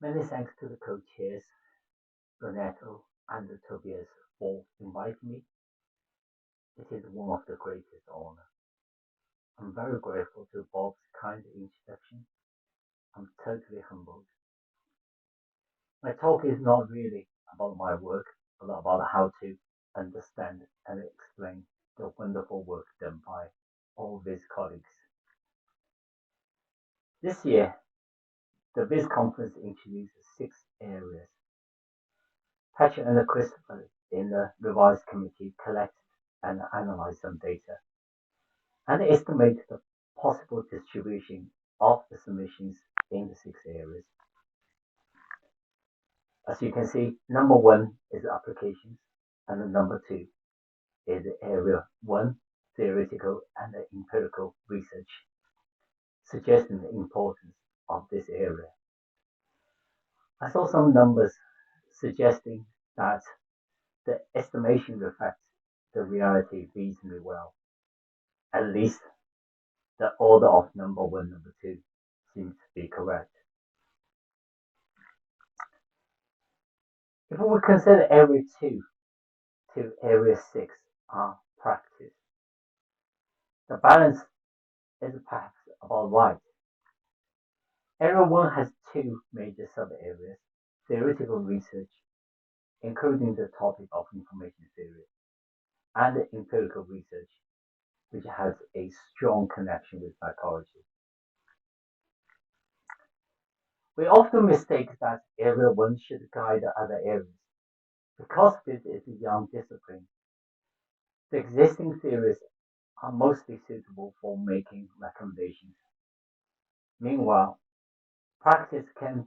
Many thanks to the co-chairs, Renato and Tobias, for inviting me. It is one of the greatest honor. I'm very grateful to Bob's kind introduction. I'm totally humbled. My talk is not really about my work, but about how to understand and explain the wonderful work done by all these colleagues. This year, the VIS conference introduced 6 areas. Patrick and Christopher in the revised committee collect and analyze some data and estimate the possible distribution of the submissions in the 6 areas. As you can see, number 1 is applications, and number 2 is area 1, theoretical and empirical research, suggesting the importance of this area. I saw some numbers suggesting that the estimation reflects the reality reasonably well. At least the order of number 1, number 2 seems to be correct. If we consider area 2 to area 6 are practice, the balance is perhaps about right. Area 1 has 2 major sub-areas: theoretical research, including the topic of information theory, and empirical research, which has a strong connection with psychology. We often mistake that area 1 should guide other areas. Because this is a young discipline, the existing theories are mostly suitable for making recommendations. Meanwhile, practice can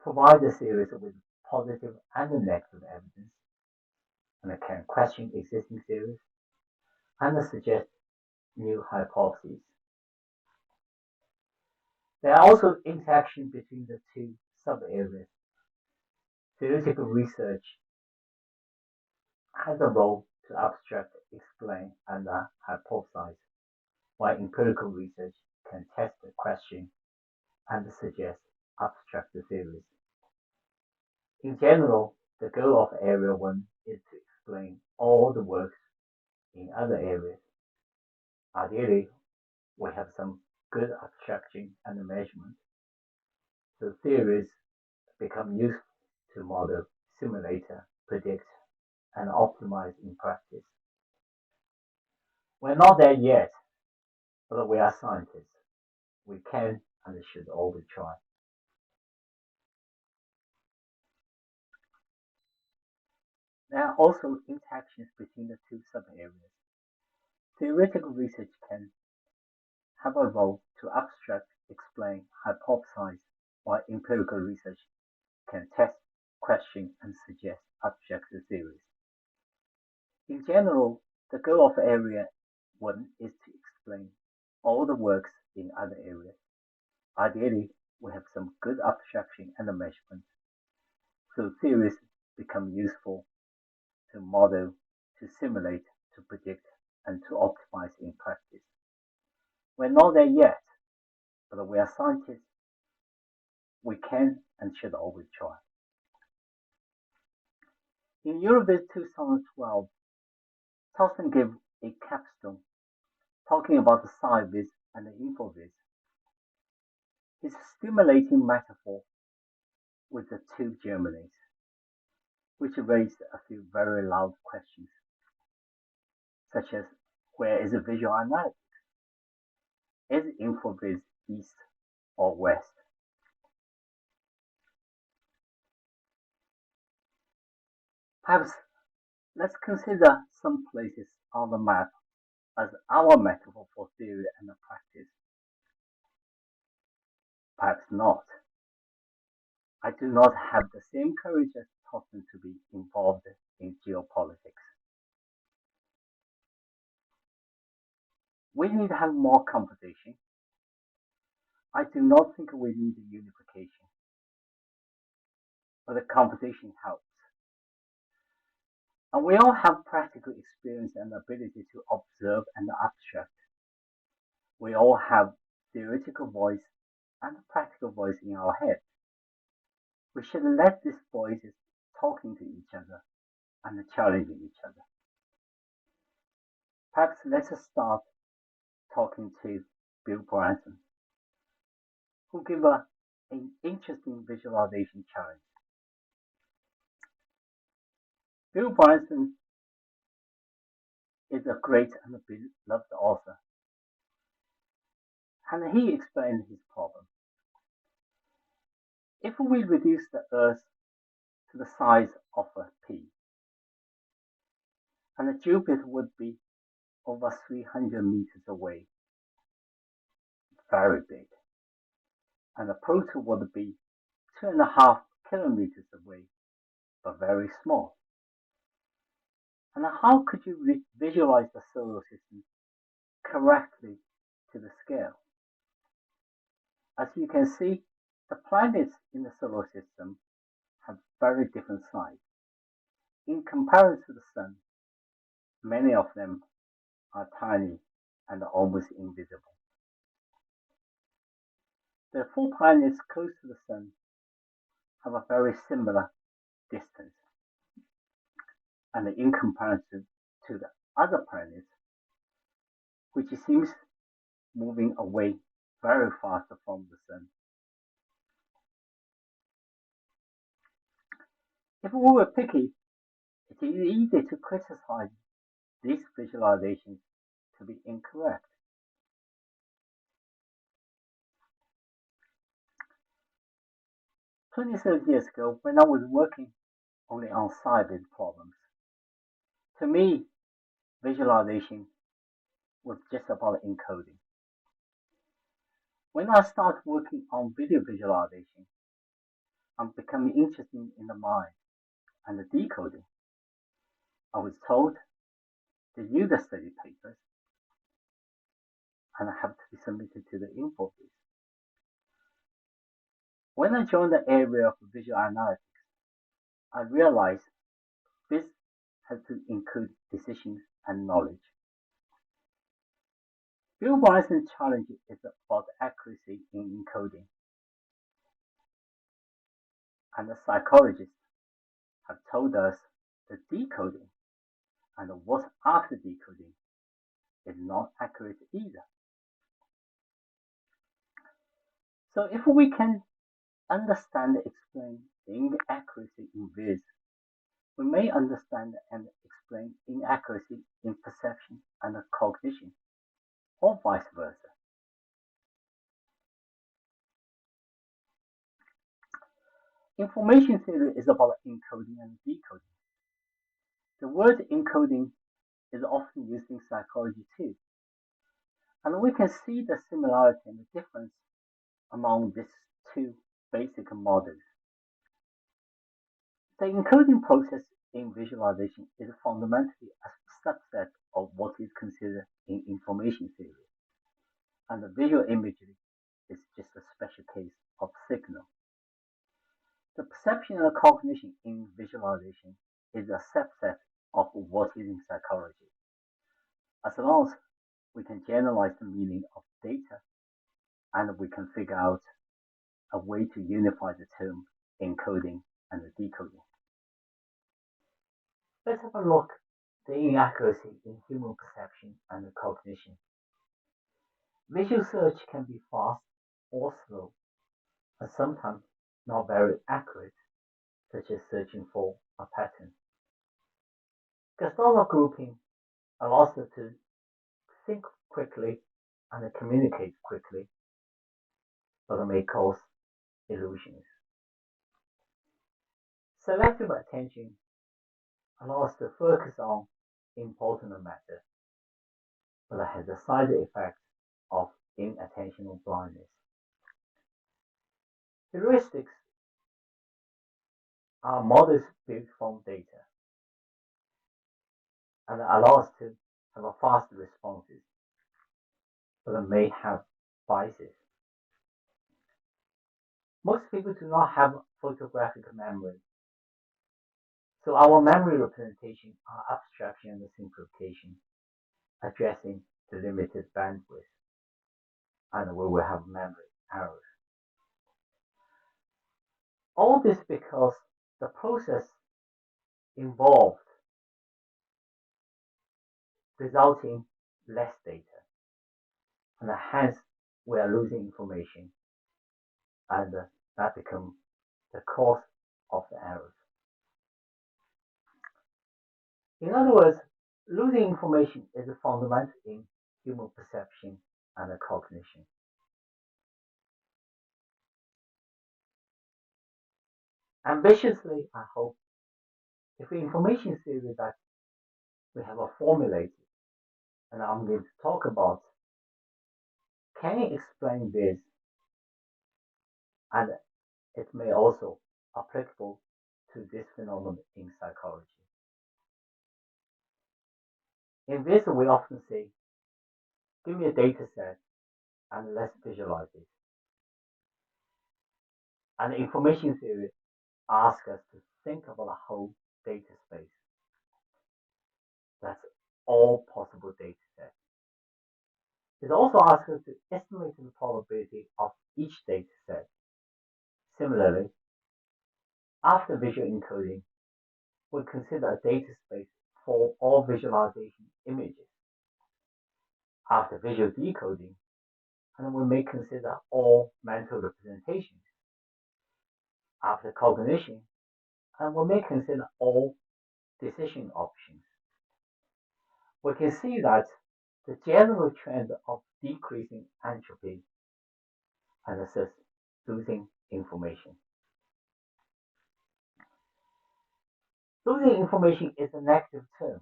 provide the theories with positive and negative evidence, and it can question existing theories and suggest new hypotheses. There are also interactions between the 2 sub-areas. Theoretical research has a role to abstract, explain, and hypothesize, while empirical research can test the question and suggest abstract theories. In general, the goal of Area 1 is to explain all the works in other areas. Ideally, we have some good abstraction and measurement, so theories become useful to model, simulate, predict, and optimize in practice. We're not there yet, but we are scientists. We can and should always try. There are also interactions between the 2 sub-areas. Theoretical research can have a role to abstract, explain, hypothesize, while empirical research can test, question, and suggest objective theories. In general, the goal of Area 1 is to explain all the works in other areas. Ideally, we have some good abstraction and measurement, so theories become useful to model, to simulate, to predict, and to optimize in practice. We're not there yet, but we are scientists. We can and should always try. In EuroVis 2012, Torsten gave a capstone talking about the SciVis and the InfoVis. His stimulating metaphor with the 2 Germanys, which raised a few very loud questions, such as, where is the visual analytics? Is InfoVis east or west? Perhaps let's consider some places on the map as our metaphor for theory and practice. Perhaps not. I do not have the same courage as Torsten to be involved in geopolitics. We need to have more competition. I do not think we need unification, but the competition helps. And we all have practical experience and ability to observe and abstract. We all have theoretical voice and practical voice in our head. We should let these voices talking to each other and challenging each other. Perhaps let's start talking to Bill Bryson, who gave an interesting visualization challenge. Bill Bryson is a great and beloved author, and he explained his problem. If we reduce the Earth to the size of a pea, and Jupiter would be over 300 meters away, very big, and Pluto would be 2.5 kilometers away, but very small. And how could you visualize the solar system correctly to the scale? As you can see, the planets in the solar system have very different size. In comparison to the Sun, many of them are tiny and almost invisible. The 4 planets close to the Sun have a very similar distance, and in comparison to the other planets, which seems moving away very fast from the Sun. If we were picky, it is easy to criticize these visualizations to be incorrect. 20-30 years ago, when I was working only on SciVis problems, to me, visualization was just about encoding. When I started working on video visualization, I'm becoming interested in the mind and the decoding. I was told to use the study papers and have to be submitted to the InfoVis. When I joined the area of visual analytics, I realized this has to include decisions and knowledge. Bill Bryson's challenge is about accuracy in encoding, and the psychologists have told us that decoding and what's after decoding is not accurate either. So if we can understand and explain the inaccuracy in Viz, we may understand and explain inaccuracy in perception and cognition, or vice versa. Information theory is about encoding and decoding. The word encoding is often used in psychology too, and we can see the similarity and the difference among these two basic models. The encoding process in visualization is fundamentally a subset of what is considered in information theory, and the visual imagery is just a special case of signal. The perception and cognition in visualization is a subset of what is in psychology. As long as we can generalize the meaning of data and we can figure out a way to unify the term encoding and decoding. Let's have a look at the inaccuracy in human perception and cognition. Visual search can be fast or slow, and sometimes not very accurate, such as searching for a pattern. Causal grouping allows us to think quickly and communicate quickly, but it may cause illusions. Selective attention allows us to focus on important matter, but it has a side effect of inattentional blindness. Heuristics are models built from data and allow us to have a fast responses, but it may have biases. Most people do not have photographic memory, so our memory representation are abstraction and simplification, addressing the limited bandwidth, and we will have memory errors. All this because the process involved resulting less data, and hence we are losing information, and that becomes the cause of the errors. In other words, losing information is a fundamental in human perception and cognition. Ambitiously, I hope, if the information theory that we have formulated, and I'm going to talk about, can it explain this, and it may also applicable to this phenomenon in psychology. In this, we often say, give me a data set and let's visualize it. And information theory asks us to think about a whole data space. That's all possible data sets. It also asks us to estimate the probability of each data set. Similarly, after visual encoding, we consider a data space for all visualization images. After visual decoding, and we may consider all mental representations. After cognition, and we may consider all decision options. We can see that the general trend of decreasing entropy and thus losing information. Losing information is a negative term.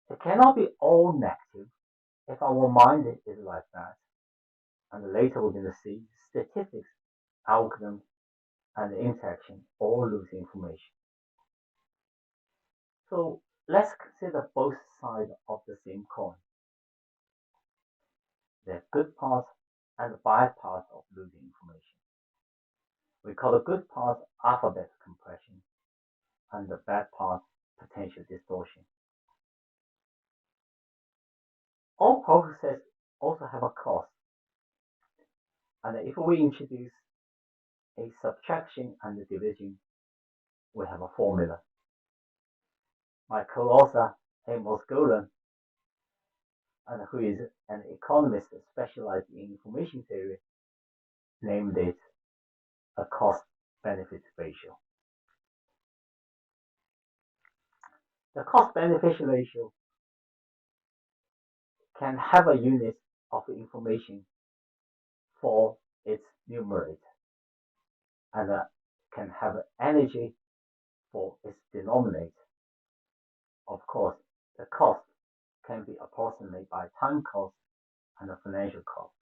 It cannot be all negative if our mind is like that. And later we're going to see statistics, algorithms, and interaction all lose information. So let's consider both sides of the same coin. The good part and the bad part of losing information. We call the good part alphabet compression and the bad part potential distortion. All processes also have a cost. And if we introduce a subtraction and a division, we have a formula. My co-author, Amos Golan, and who is an economist specialized in information theory, named it a cost-benefit ratio. The cost-benefit ratio can have a unit of information for its numerator and can have energy for its denominator. Of course, the cost can be approximated by time cost and the financial cost.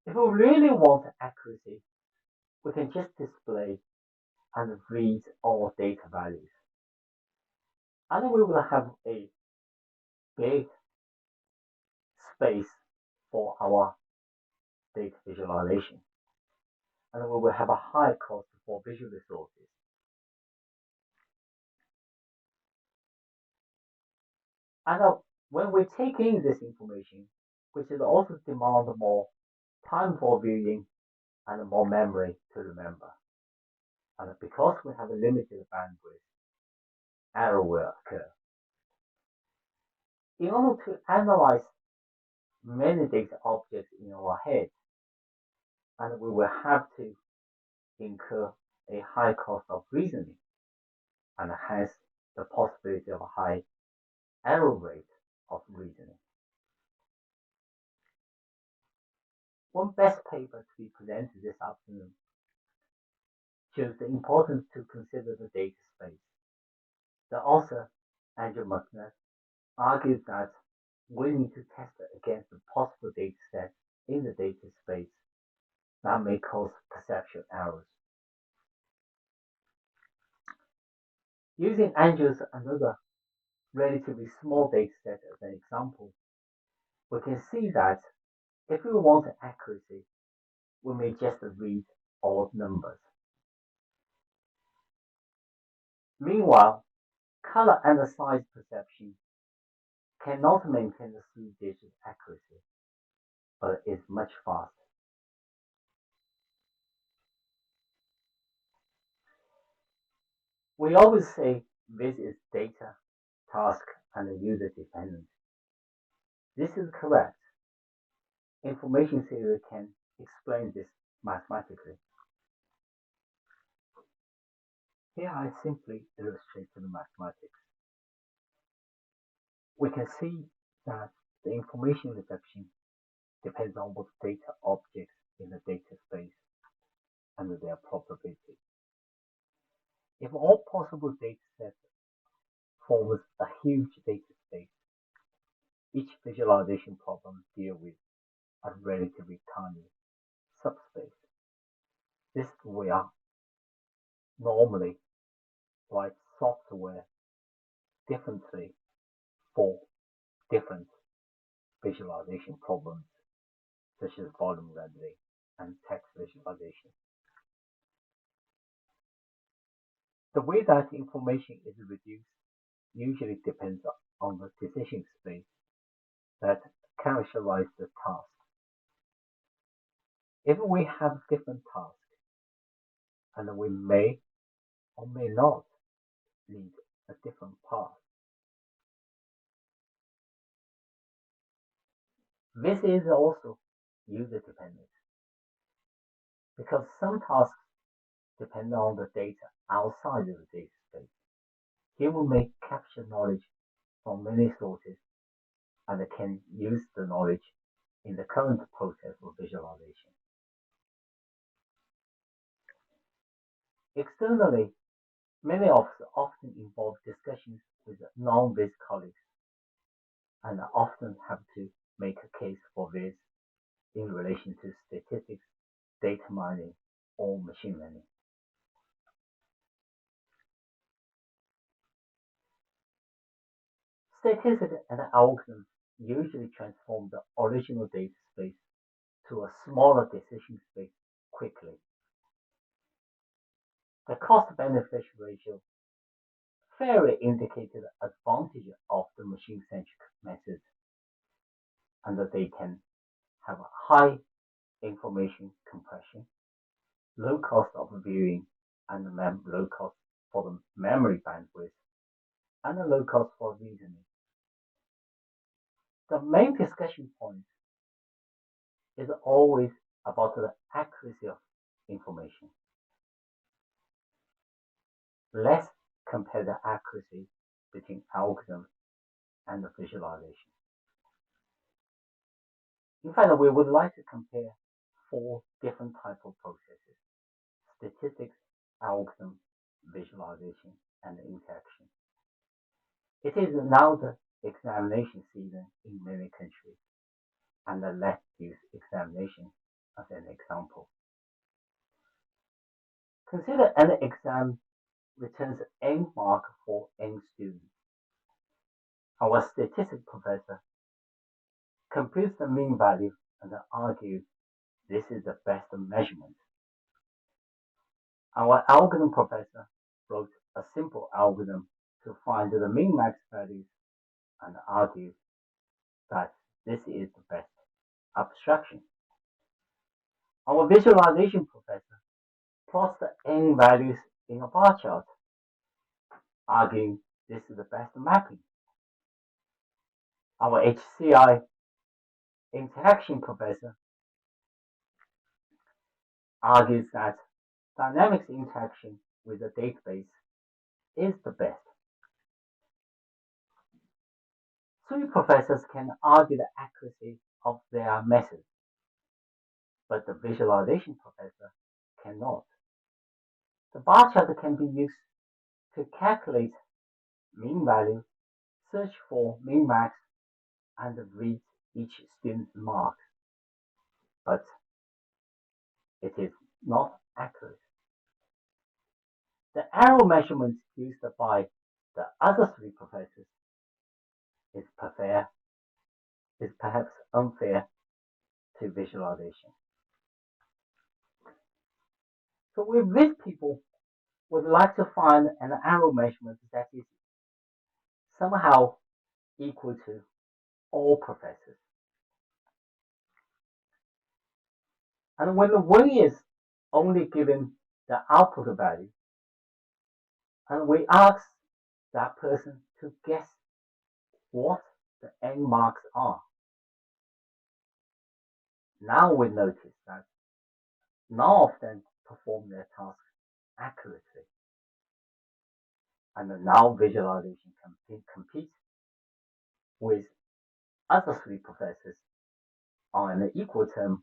If we really want accuracy, we can just display and read all data values. And we will have a big space for our data visualization. And we will have a high cost for visual resources. And when we take in this information, which is also demand more time for viewing and more memory to remember. And because we have a limited bandwidth, error will occur. In order to analyze many data objects in our head, and we will have to incur a high cost of reasoning, and hence the possibility of a high error rate of reasoning. One best paper to be presented this afternoon shows the importance to consider the data space. The author, Andrew McNutt, argues that we need to test it against the possible data sets in the data space that may cause perception errors. Using Andrew's another relatively small data set as an example, we can see that if we want accuracy, we may just read odd numbers. Meanwhile, color and size perception cannot maintain the 3-digit accuracy, but is much faster. We always say this is data, task, and user dependent. This is correct. Information theory can explain this mathematically. Here I simply illustrate the mathematics. We can see that the information reduction depends on what data objects in the data space and their probability. If all possible data sets forms a huge data space, each visualization problem deals with a relatively tiny subspace. This is where normally write software differently for different visualization problems, such as volume rendering and text visualization. The way that information is reduced usually depends on the decision space that characterizes the task. If we have different tasks, and we may or may not need a different path. This is also user dependent because some tasks depend on the data outside of the data space. Here we may capture knowledge from many sources and can use the knowledge in the current process of visualization. Externally, many of us often involve discussions with non-Viz colleagues and often have to make a case for Viz in relation to statistics, data mining, or machine learning. Statistics and algorithms usually transform the original data space to a smaller decision space quickly. The cost-benefit ratio fairly indicates the advantage of the machine-centric method, and that they can have high information compression, low cost of viewing, and low cost for the memory bandwidth, and a low cost for reasoning. The main discussion point is always about the accuracy of information. Let's compare the accuracy between algorithm and the visualization. In fact, we would like to compare 4 different types of processes: statistics, algorithm, visualization, and interaction. It is now the examination season in many countries, and let's use examination as an example. Consider an exam returns n mark for n students. Our statistics professor computes the mean value and argues this is the best measurement. Our algorithm professor wrote a simple algorithm to find the min-max values and argues that this is the best abstraction. Our visualization professor plots the n values in a bar chart, arguing this is the best mapping. Our HCI interaction professor argues that dynamics interaction with the database is the best. 3 professors can argue the accuracy of their method, but the visualization professor cannot. The bar chart can be used to calculate mean value, search for min-max, and read each student's marks, but it is not accurate. The error measurement used by the other 3 professors is perhaps unfair to visualization. So with this, people would like to find an error measurement that is somehow equal to all professors. And when the win is only given the output value, and we ask that person to guess what the end marks are, now we notice that none of them perform their task accurately. And now visualization can compete with other three professors on an equal term,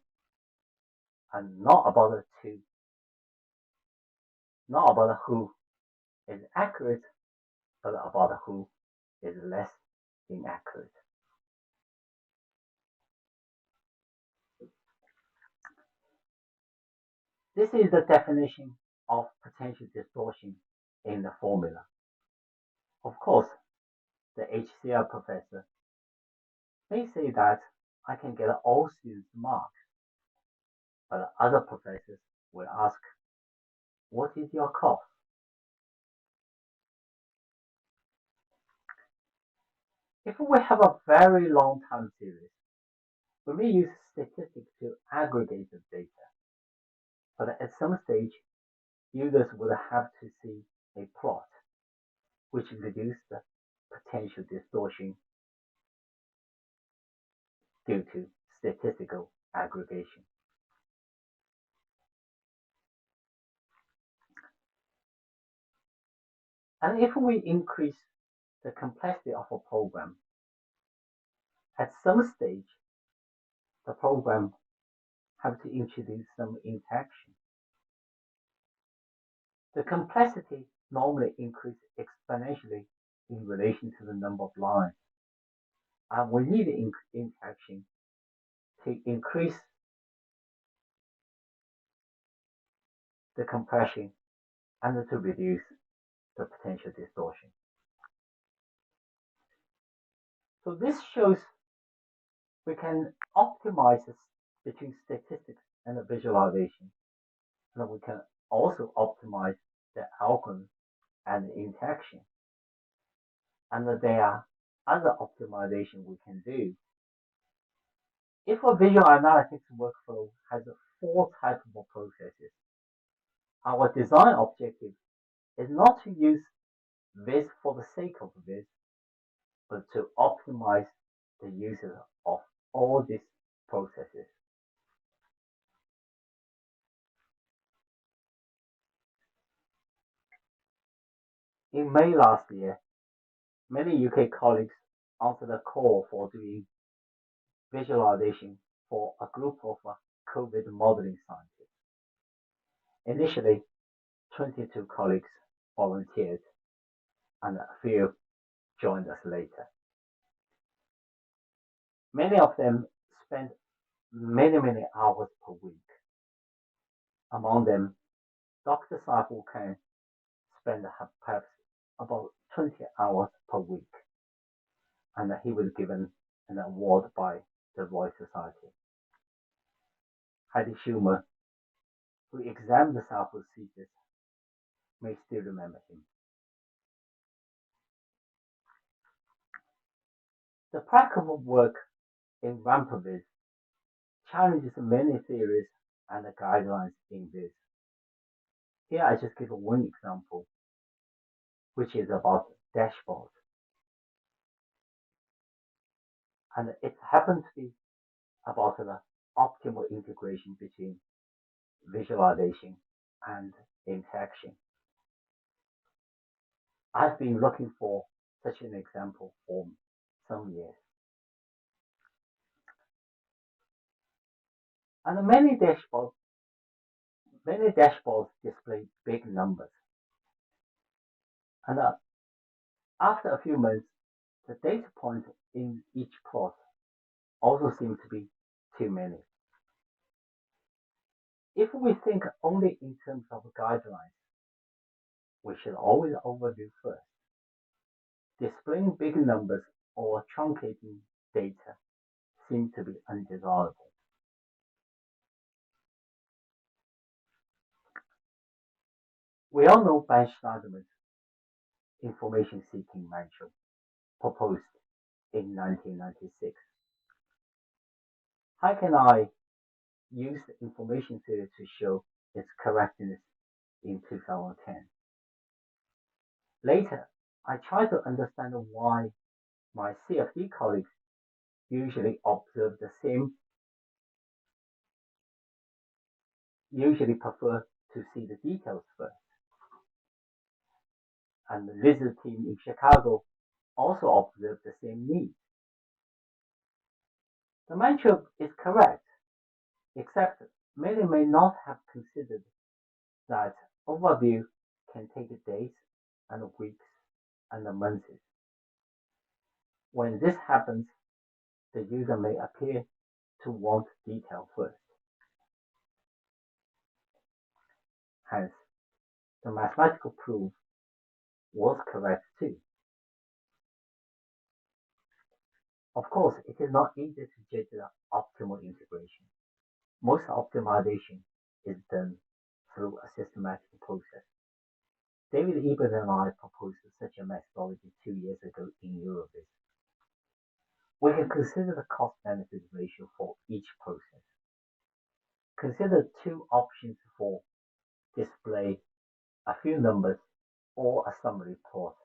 and not about who is accurate, but about who is less inaccurate. This is the definition of potential distortion in the formula. Of course, the HCL professor may say that I can get all students marks, but other professors will ask, what is your cost? If we have a very long time series, we may use statistics to aggregate the data, but at some stage, users would have to see a plot, which reduces the potential distortion due to statistical aggregation. And if we increase the complexity of a program, at some stage, the program have to introduce some interaction. The complexity normally increases exponentially in relation to the number of lines, and we need interaction to increase the compression and to reduce the potential distortion. So this shows we can optimize between statistics and the visualization, and we can also optimize the algorithm and the interaction. And there are other optimization we can do. If a visual analytics workflow has 4 types of processes, our design objective is not to use this for the sake of this, but to optimize the usage of all these processes. In May last year, many UK colleagues answered a call for doing visualization for a group of COVID modeling scientists. Initially, 22 colleagues volunteered, and a few joined us later. Many of them spent many hours per week. Among them, Dr. Saiful Khan spent perhaps about 20 hours per week, and he was given an award by the Royal Society. Heidi Schumer, who examined the Saiful's thesis, may still remember him. The practical work in RAMPVIS challenges many theories and the guidelines in this. Here I just give one example, which is about dashboards. And it happens to be about the optimal integration between visualization and interaction. I've been looking for such an example for some years. And many dashboards display big numbers. And after a few months, the data points in each plot also seem to be too many. If we think only in terms of guidelines, we should always overview first. Displaying big numbers or truncating data seem to be undesirable. We all know Ben Schneiderman's information seeking manual, proposed in 1996. How can I used information theory to show its correctness in 2010. Later, I tried to understand why my CFD colleagues usually prefer to see the details first. And the lizard team in Chicago also observed the same need. The mantra is correct, except many may not have considered that overview can take days and weeks and months. When this happens, the user may appear to want detail first. Hence, the mathematical proof was correct too. Of course, it is not easy to judge the optimal integration. Most optimization is done through a systematic process. David Ebert and I proposed such a methodology 2 years ago in EuroVis. We can consider the cost-benefit ratio for each process. Consider two options for display a few numbers or a summary plot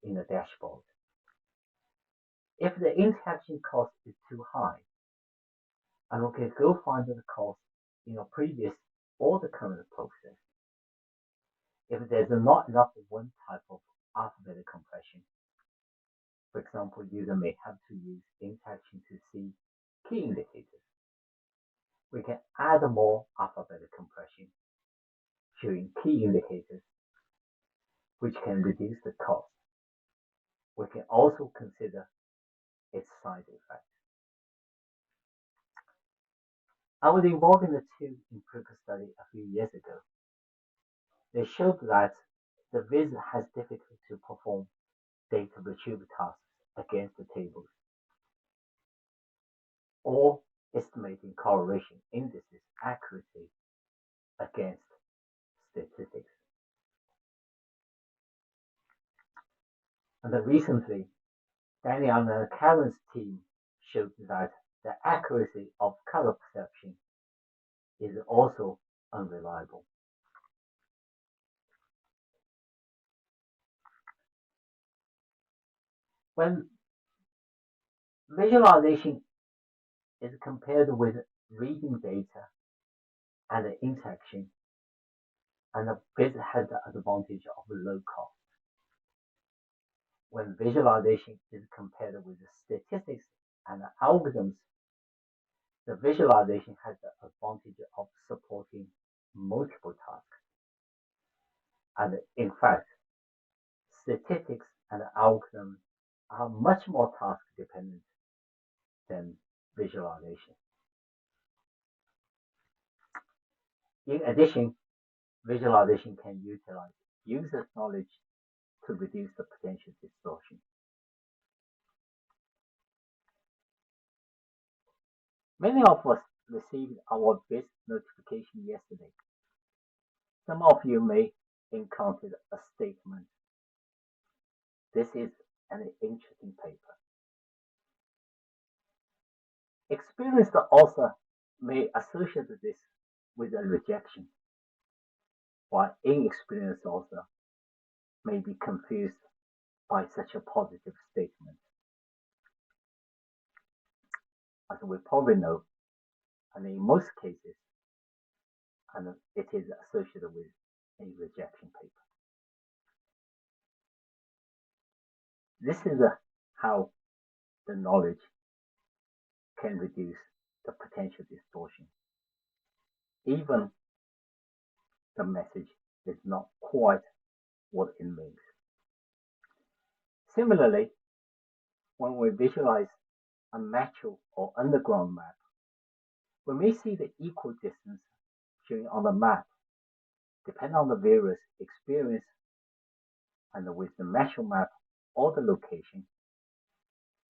in the dashboard. If the interaction cost is too high, and we can go find the cost in a previous or the current process. If there's not enough of one type of alphabetic compression, for example, user may have to use interaction to see key indicators. We can add more alphabetic compression showing key indicators, which can reduce the cost. We can also consider its side effect. I was involved in a two empirical study a few years ago. They showed that the VIS has difficulty to perform data retrieval tasks against the tables, or estimating correlation indices accuracy against statistics. And then recently, Daniel and Karen's team showed that the accuracy of color perception is also unreliable. When visualization is compared with reading data and the interaction, and the VIS has the advantage of low cost. When visualization is compared with the statistics and the algorithms, the visualization has the advantage of supporting multiple tasks. And in fact, statistics and algorithms are much more task dependent than visualization. In addition, visualization can utilize user knowledge to reduce the potential distortion. Many of us received our VIS notification yesterday. Some of you may encounter a statement. This is an interesting paper. Experienced author may associate this with a rejection, while inexperienced author may be confused by such a positive statement. As we probably know, and in most cases, and it is associated with a rejection paper. This is how the knowledge can reduce the potential distortion, even the message is not quite what it means. Similarly, when we visualize a metro or underground map, we may see the equal distance showing on the map, depending on the various experience, and with the metro map or the location,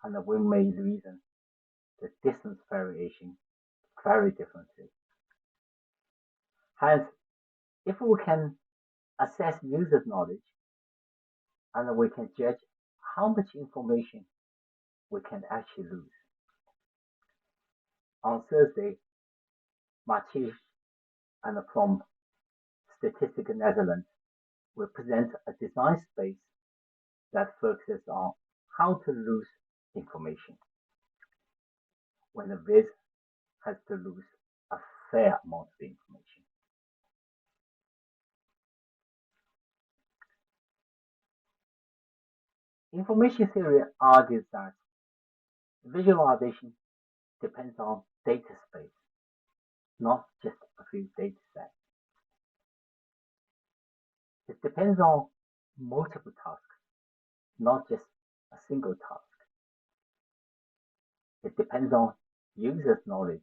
and we may reason the distance variation very differently. Hence, if we can assess user knowledge, and we can judge how much information we can actually lose. On Thursday, Mathieu and from Statistical Netherlands will present a design space that focuses on how to lose information when a viz has to lose a fair amount of information. Information theory argues that visualization depends on data space, not just a few data sets. It depends on multiple tasks, not just a single task. It depends on users' knowledge.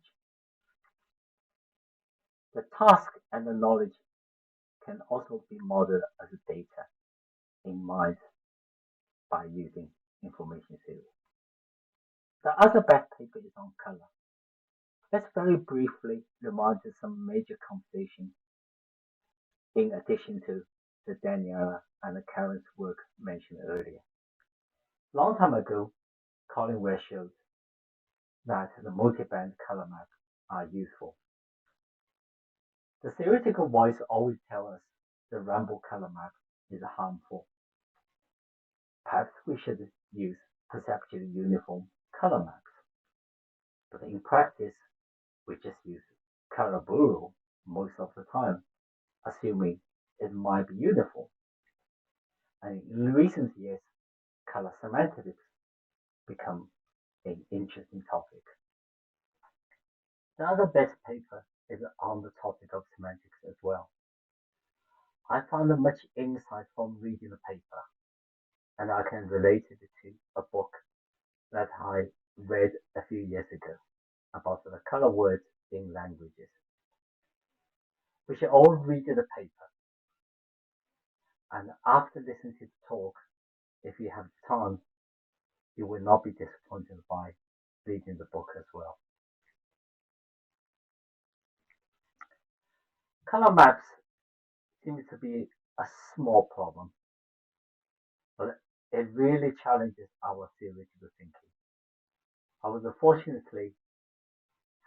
The task and the knowledge can also be modeled as data in mind by using information theory. The other best paper is on color. Let's very briefly remind you some major conversations in addition to the Daniela and the Karen's work mentioned earlier. Long time ago, Colin Ware showed that the multiband color maps are useful. The theoretical voice always tells us the rainbow color map is harmful. Perhaps we should use perceptually uniform color maps. But in practice, we just use color bureau most of the time, assuming it might be uniform. And in recent years, color semantics become an interesting topic. The other best paper is on the topic of semantics as well. I found much insight from reading the paper, and I can relate it to a book that I read a few years ago about the color words in languages. We should all read the paper, and after listening to the talk, if you have time, you will not be disappointed by reading the book as well. Color maps seem to be a small problem, but it really challenges our theoretical thinking. I was fortunately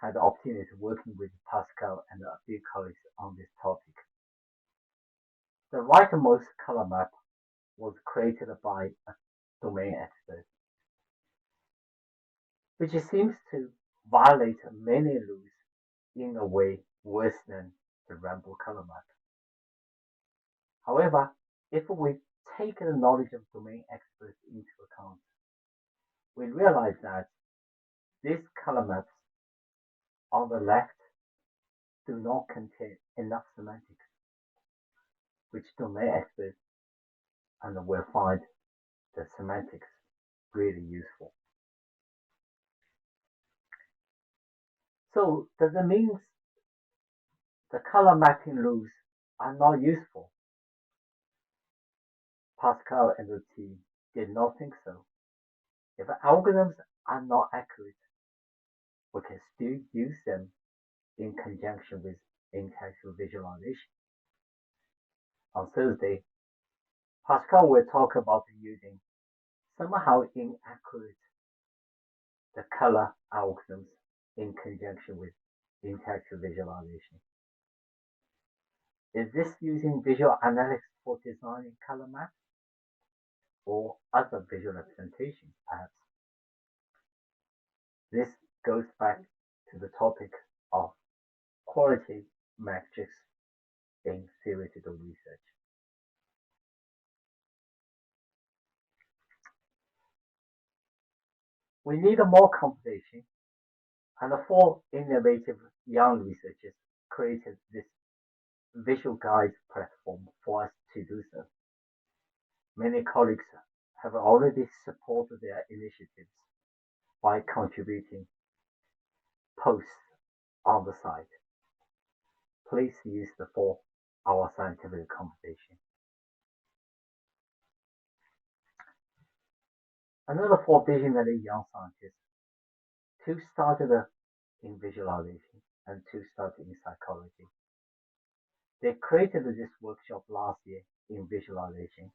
had the opportunity of working with Pascal and a few colleagues on this topic. The rightmost color map was created by a domain expert, which seems to violate many rules in a way worse than the rainbow color map. However, if we take the knowledge of domain experts into account, we realize that these color maps on the left do not contain enough semantics, which domain experts and will find the semantics really useful. So does it mean the color mapping rules are not useful? Pascal and the team did not think so. If algorithms are not accurate, we can still use them in conjunction with in-textual visualization. On Thursday, Pascal will talk about using somehow inaccurate the color algorithms in conjunction with in-textual visualization. Is this using visual analytics for designing color maps or other visual representations, perhaps? This goes back to the topic of quality metrics in theoretical research. We need more competition, and the 4 innovative young researchers created this VisGuides platform for us to do so. Many colleagues have already supported their initiatives by contributing posts on the site. Please use them for our scientific conversation. Another 4 visionary young scientists, 2 started in visualization and 2 started in psychology. They created this workshop last year in visualization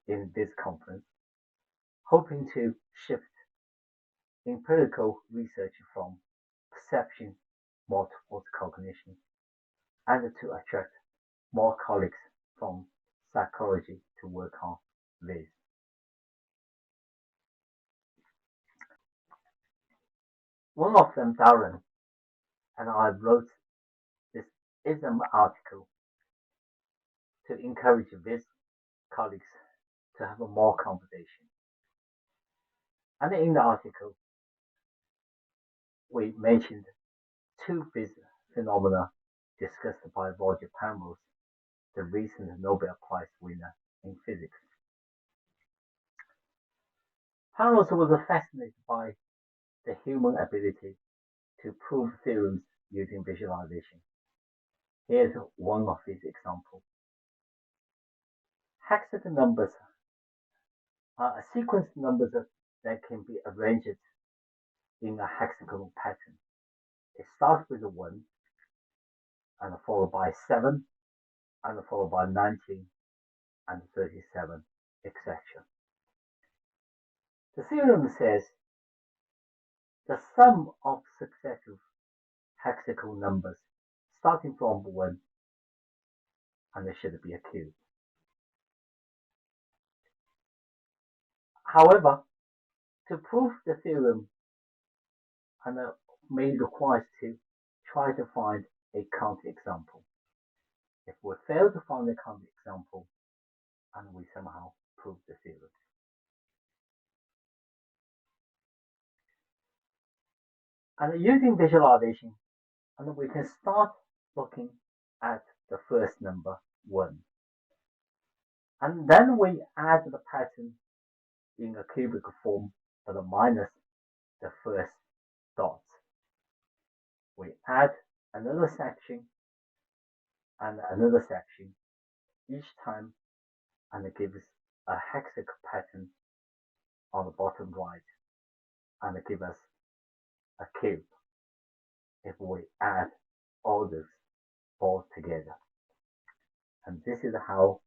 in this conference, hoping to shift empirical research from perception more towards cognition and to attract more colleagues from psychology to work on this. One of them, Darren, and I wrote this ISM article to encourage these colleagues to have a more conversation. And in the article, we mentioned two phenomena discussed by Roger Penrose, the recent Nobel Prize winner in physics. Penrose was fascinated by the human ability to prove theorems using visualization. Here's one of his examples. Hexagon numbers are sequence numbers that can be arranged in a hexagonal pattern. It starts with a 1 and followed by 7 and followed by 19 and 37, etc. The theorem says the sum of successive hexagonal numbers starting from 1 and there should be a cube. However, to prove the theorem and may require us to try to find a counterexample. If we fail to find a counterexample, and we somehow prove the theorem. And using visualization, and we can start looking at the first number 1. And then we add the pattern in a cubic form, but minus the first dot. We add another section and another section each time, and it gives a hexagon pattern on the bottom right, and it gives us a cube if we add all this all together. And this is how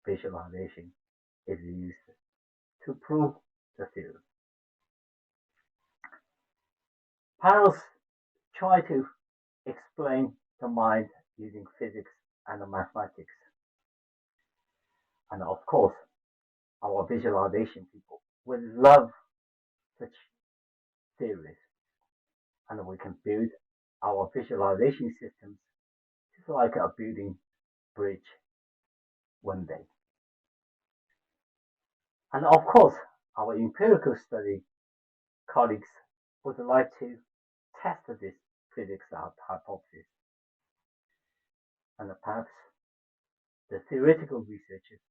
visualization is used to prove the theorem. Penrose tried to explain the mind using physics and mathematics. And of course, our visualization people will love such theories. And we can build our visualization systems just like a building bridge one day. And of course, our empirical study colleagues would like to test this physics hypothesis. And perhaps the theoretical researchers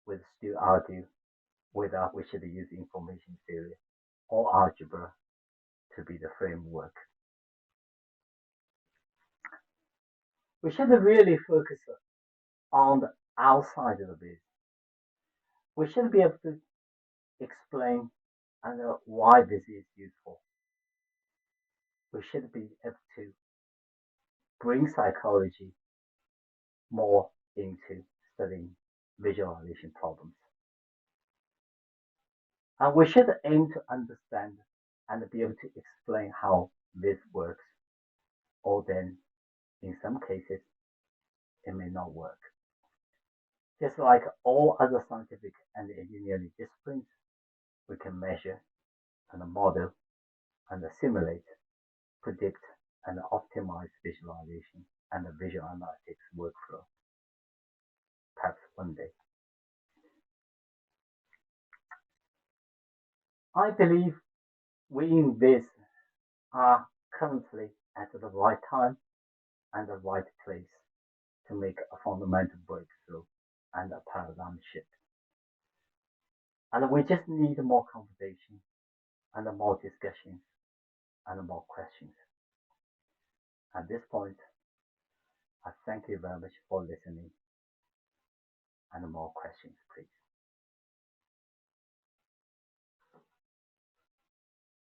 will still argue whether we should use information theory or algebra to be the framework. We should really focus on the outside of the biz. We should be able to explain why this is useful. We should be able to bring psychology more into studying visualization problems. And we should aim to understand and be able to explain how this works, or then in some cases it may not work. Just like all other scientific and engineering disciplines, we can measure and model and simulate, predict and optimize visualization and the visual analytics workflow, perhaps one day. I believe we in VisGuides are currently at the right time and the right place to make a fundamental breakthrough and a paradigm shift. And we just need more conversation and more discussions and more questions. At this point, I thank you very much for listening, and more questions, please.